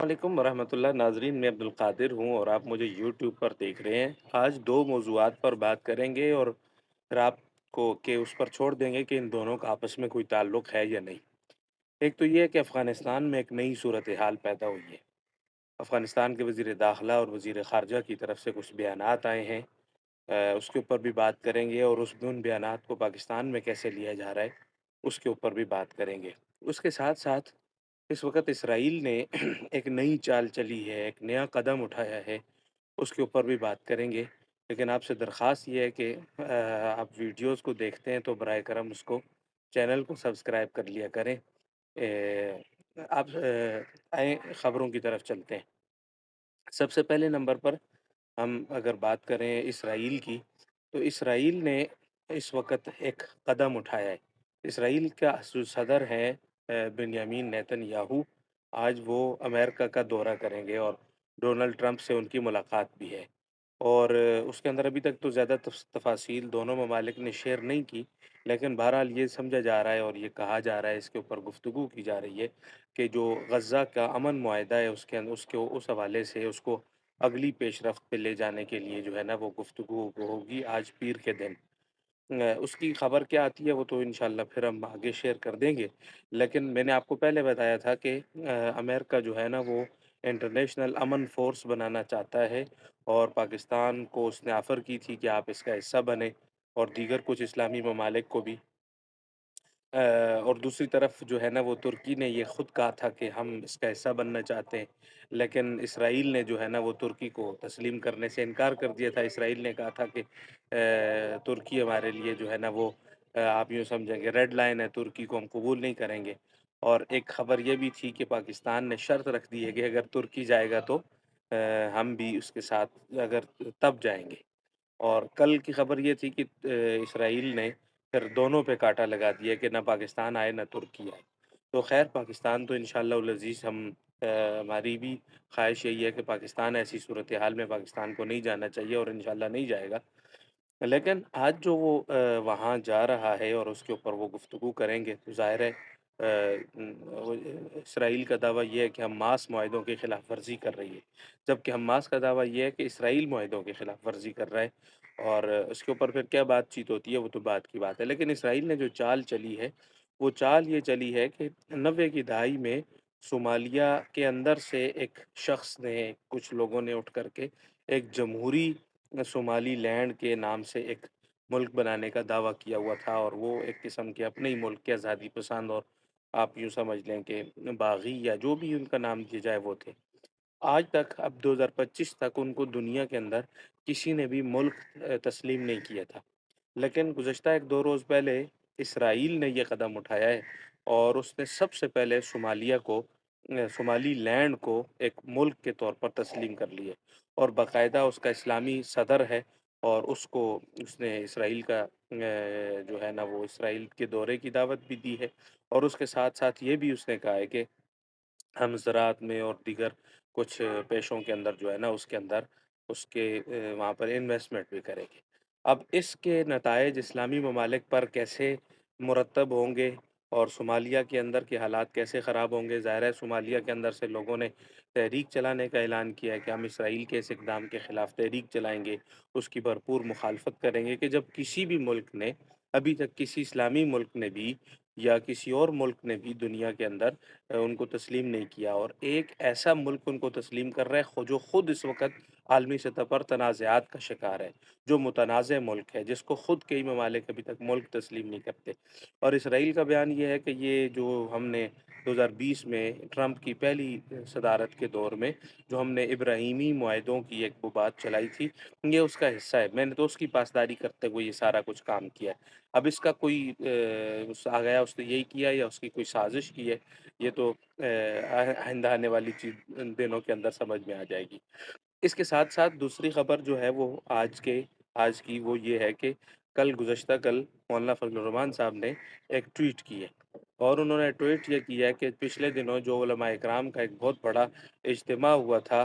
وعلیکم ورحمۃ اللہ ناظرین، میں عبدالقادر ہوں اور آپ مجھے یوٹیوب پر دیکھ رہے ہیں۔ آج دو موضوعات پر بات کریں گے اور پھر آپ کو اس پر چھوڑ دیں گے کہ ان دونوں کا آپس میں کوئی تعلق ہے یا نہیں۔ ایک تو یہ ہے کہ افغانستان میں ایک نئی صورتحال پیدا ہوئی ہے۔ افغانستان کے وزیر داخلہ اور وزیر خارجہ کی طرف سے کچھ بیانات آئے ہیں، اس کے اوپر بھی بات کریں گے اور ان بیانات کو پاکستان میں کیسے لیا جا رہا ہے، اس کے اوپر بھی بات کریں گے۔ اس کے ساتھ ساتھ اس وقت اسرائیل نے ایک نئی چال چلی ہے، ایک نیا قدم اٹھایا ہے، اس کے اوپر بھی بات کریں گے۔ لیکن آپ سے درخواست یہ ہے کہ آپ ویڈیوز کو دیکھتے ہیں تو برائے کرم اس کو چینل کو سبسکرائب کر لیا کریں۔ آپ آئیں خبروں کی طرف چلتے ہیں۔ سب سے پہلے نمبر پر ہم اگر بات کریں اسرائیل کی، تو اسرائیل نے اس وقت ایک قدم اٹھایا ہے۔ اسرائیل کا جو صدر ہے بنیامین نیتن یاہو، آج وہ امریکہ کا دورہ کریں گے اور ڈونلڈ ٹرمپ سے ان کی ملاقات بھی ہے۔ اور اس کے اندر ابھی تک تو زیادہ تفاصیل دونوں ممالک نے شیئر نہیں کی، لیکن بہرحال یہ سمجھا جا رہا ہے اور یہ کہا جا رہا ہے، اس کے اوپر گفتگو کی جا رہی ہے کہ جو غزہ کا امن معاہدہ ہے اس حوالے سے اس کو اگلی پیش رفت پہ لے جانے کے لیے جو ہے نا وہ گفتگو ہوگی آج پیر کے دن۔ اس کی خبر کیا آتی ہے وہ تو انشاءاللہ پھر ہم آگے شیئر کر دیں گے، لیکن میں نے آپ کو پہلے بتایا تھا کہ امریکہ جو ہے نا وہ انٹرنیشنل امن فورس بنانا چاہتا ہے، اور پاکستان کو اس نے آفر کی تھی کہ آپ اس کا حصہ بنیں، اور دیگر کچھ اسلامی ممالک کو بھی۔ اور دوسری طرف جو ہے نا وہ ترکی نے یہ خود کہا تھا کہ ہم اس کا حصہ بننا چاہتے ہیں، لیکن اسرائیل نے جو ہے نا وہ ترکی کو تسلیم کرنے سے انکار کر دیا تھا۔ اسرائیل نے کہا تھا کہ ترکی ہمارے لیے جو ہے نا وہ آپ یوں سمجھیں گے ریڈ لائن ہے، ترکی کو ہم قبول نہیں کریں گے۔ اور ایک خبر یہ بھی تھی کہ پاکستان نے شرط رکھ دی ہے کہ اگر ترکی جائے گا تو ہم بھی اس کے ساتھ اگر تب جائیں گے۔ اور کل کی خبر یہ تھی کہ اسرائیل نے پھر دونوں پہ کانٹا لگا دیا کہ نہ پاکستان آئے نہ ترکی آئے۔ تو خیر پاکستان تو انشاءاللہ العزیز ہماری بھی خواہش یہی ہے کہ پاکستان ایسی صورتحال میں پاکستان کو نہیں جانا چاہیے اور انشاءاللہ نہیں جائے گا۔ لیکن آج جو وہ وہاں جا رہا ہے اور اس کے اوپر وہ گفتگو کریں گے تو ظاہر ہے وہ اسرائیل کا دعویٰ یہ ہے کہ حماس معاہدوں کی خلاف ورزی کر رہی ہے، جبکہ حماس کا دعویٰ یہ ہے کہ اسرائیل معاہدوں کی خلاف ورزی کر رہا ہے۔ اور اس کے اوپر پھر کیا بات چیت ہوتی ہے وہ تو بات کی بات ہے، لیکن اسرائیل نے جو چال چلی ہے وہ چال یہ چلی ہے کہ 90 کی دہائی میں صومالیہ کے اندر سے ایک شخص نے، کچھ لوگوں نے اٹھ کر کے ایک جمہوری صومالی لینڈ کے نام سے ایک ملک بنانے کا دعویٰ کیا ہوا تھا، اور وہ ایک قسم کے اپنے ہی ملک کے آزادی پسند اور آپ یوں سمجھ لیں کہ باغی یا جو بھی ان کا نام دیا جائے وہ تھے۔ آج تک اب 2025 تک ان کو دنیا کے اندر کسی نے بھی ملک تسلیم نہیں کیا تھا، لیکن گزشتہ ایک دو روز پہلے اسرائیل نے یہ قدم اٹھایا ہے اور اس نے سب سے پہلے صومالیہ کو صومالی لینڈ کو ایک ملک کے طور پر تسلیم کر لی ہے، اور باقاعدہ اس کا اسلامی صدر ہے، اور اس کو اس نے اسرائیل کا جو ہے نا وہ اسرائیل کے دورے کی دعوت بھی دی ہے، اور اس کے ساتھ ساتھ یہ بھی اس نے کہا ہے کہ ہم زراعت میں اور دیگر کچھ پیشوں کے اندر جو ہے نا اس کے اندر اس کے وہاں پر انویسٹمنٹ بھی کریں گے۔ اب اس کے نتائج اسلامی ممالک پر کیسے مرتب ہوں گے اور صومالیہ کے اندر کے حالات کیسے خراب ہوں گے؟ ظاہر ہے صومالیہ کے اندر سے لوگوں نے تحریک چلانے کا اعلان کیا ہے کہ ہم اسرائیل کے اس اقدام کے خلاف تحریک چلائیں گے، اس کی بھرپور مخالفت کریں گے، کہ جب کسی بھی ملک نے ابھی تک کسی اسلامی ملک نے بھی یا کسی اور ملک نے بھی دنیا کے اندر ان کو تسلیم نہیں کیا، اور ایک ایسا ملک ان کو تسلیم کر رہا ہے جو خود اس وقت عالمی سطح پر تنازعات کا شکار ہے، جو متنازع ملک ہے، جس کو خود کئی ممالک ابھی تک ملک تسلیم نہیں کرتے۔ اور اسرائیل کا بیان یہ ہے کہ یہ جو ہم نے 2020 میں ٹرمپ کی پہلی صدارت کے دور میں جو ہم نے ابراہیمی معاہدوں کی ایک وہ بات چلائی تھی، یہ اس کا حصہ ہے، میں نے تو اس کی پاسداری کرتے ہوئے یہ سارا کچھ کام کیا ہے۔ اب اس کا کوئی آ گیا اس نے یہی کیا یا اس کی کوئی سازش کی ہے، یہ تو آئندہ آنے والی دنوں کے اندر سمجھ میں آ جائے گی۔ اس کے ساتھ ساتھ دوسری خبر جو ہے وہ آج کی وہ یہ ہے کہ گزشتہ کل مولانا فضل الرحمان صاحب نے ایک ٹویٹ کی ہے، اور انہوں نے ٹویٹ یہ کیا ہے کہ پچھلے دنوں جو علماء اکرام کا ایک بہت بڑا اجتماع ہوا تھا